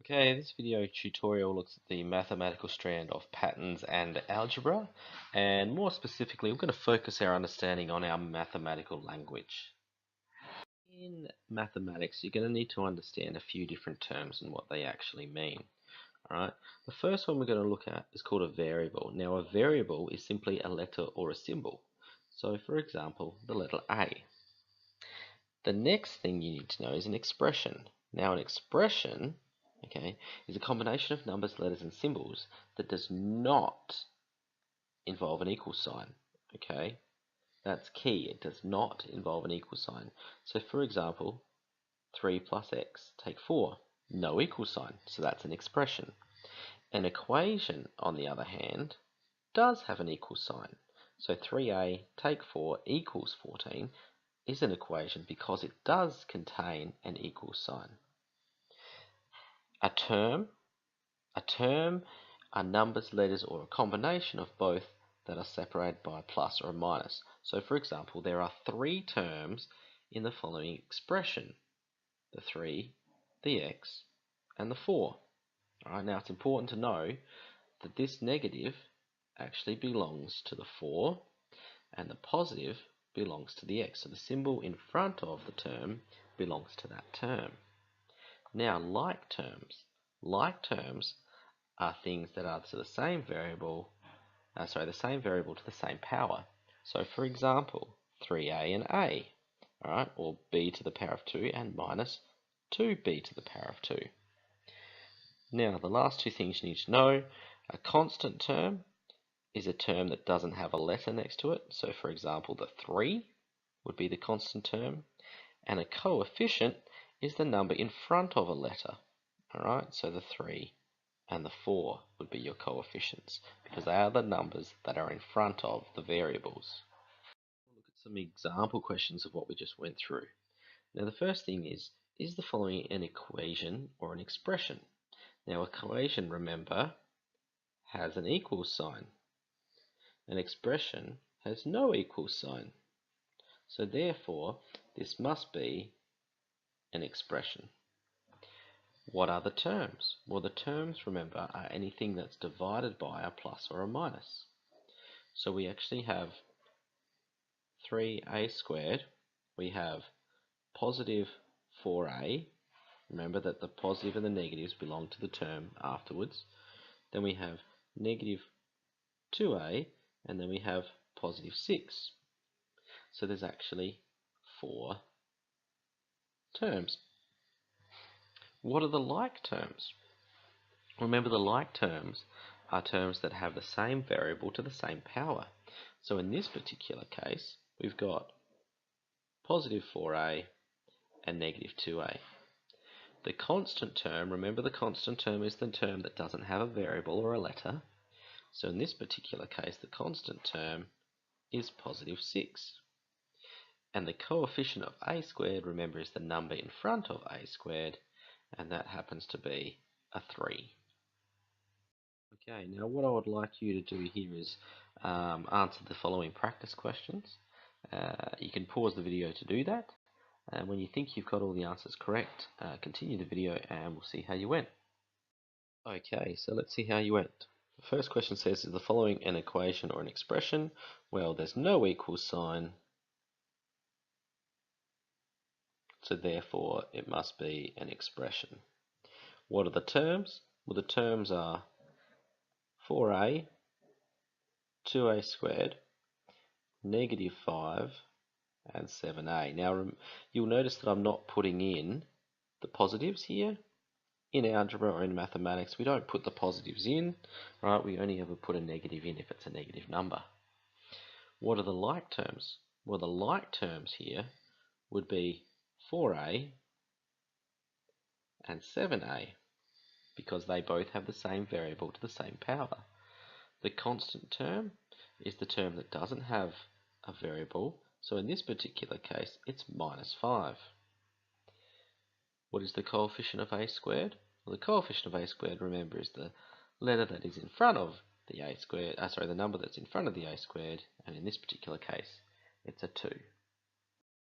Okay, this video tutorial looks at the mathematical strand of patterns and algebra, and more specifically, we're going to focus our understanding on our mathematical language. In mathematics, you're going to need to understand a few different terms and what they actually mean. Alright, the first one we're going to look at is called a variable. Now, a variable is simply a letter or a symbol. So, for example, the letter A. The next thing you need to know is an expression. Now, an expression, okay, is a combination of numbers, letters, and symbols that does not involve an equal sign. Okay, that's key. It does not involve an equal sign. So, for example, 3 plus x, take 4. No equal sign, so that's an expression. An equation, on the other hand, does have an equal sign. So 3a take 4 equals 14 is an equation because it does contain an equal sign. A term are numbers, letters, or a combination of both that are separated by a plus or a minus. So for example, there are 3 terms in the following expression: the 3, the x, and the 4. Alright, now it's important to know that this negative actually belongs to the 4 and the positive belongs to the x. So the symbol in front of the term belongs to that term. Now, like terms are things that are to the same variable, the same variable to the same power. So, for example, 3a and a, all right, or b to the power of 2 and minus 2b to the power of 2. Now, the last two things you need to know: a constant term is a term that doesn't have a letter next to it. So, for example, the 3 would be the constant term, and a coefficient is the number in front of a letter. Alright, so the 3 and the 4 would be your coefficients because they are the numbers that are in front of the variables. We'll look at some example questions of what we just went through. Now, the first thing is the following an equation or an expression? Now, equation, remember, has an equal sign. An expression has no equal sign. So therefore, this must be an expression. What are the terms? Well, the terms, remember, are anything that's divided by a plus or a minus. So we actually have 3a squared. We have positive 4a. Remember that the positive and the negatives belong to the term afterwards. Then we have negative 2a, and then we have positive 6. So there's actually 4 terms. What are the like terms? Remember, the like terms are terms that have the same variable to the same power. So in this particular case, we've got positive 4a and negative 2a. The constant term, remember, the constant term is the term that doesn't have a variable or a letter. So in this particular case, the constant term is positive 6. And the coefficient of a squared, remember, is the number in front of a squared, and that happens to be a 3. Okay, now what I would like you to do here is answer the following practice questions. You can pause the video to do that, and when you think you've got all the answers correct, continue the video and we'll see how you went. Okay, so let's see how you went. The first question says, is the following an equation or an expression? Well, there's no equal sign, so therefore it must be an expression. What are the terms? Well, the terms are 4a, 2a squared, negative 5, and 7a. Now, you'll notice that I'm not putting in the positives here. In algebra or in mathematics, we don't put the positives in, right? We only ever put a negative in if it's a negative number. What are the like terms? Well, the like terms here would be 4a and 7a because they both have the same variable to the same power. The constant term is the term that doesn't have a variable, so in this particular case, it's minus 5. What is the coefficient of a squared? Well, the coefficient of a squared, remember, is the letter that is in front of the a squared, the number that's in front of the a squared, and in this particular case, it's a 2.